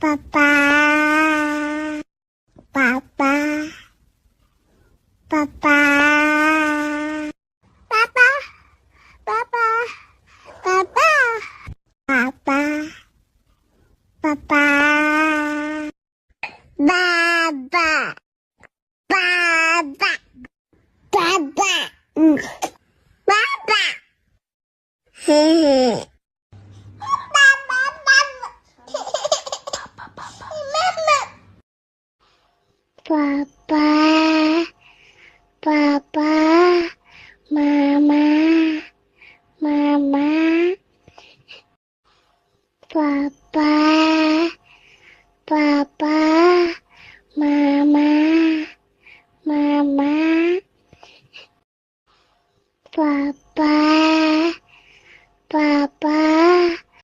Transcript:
Papa, Papa, Papa, Papa, Papa, Papa, Papa, Papa, Baba, Baba, Baba, Baba, hehe. Papa, Papa, Mama, Mama, Papa.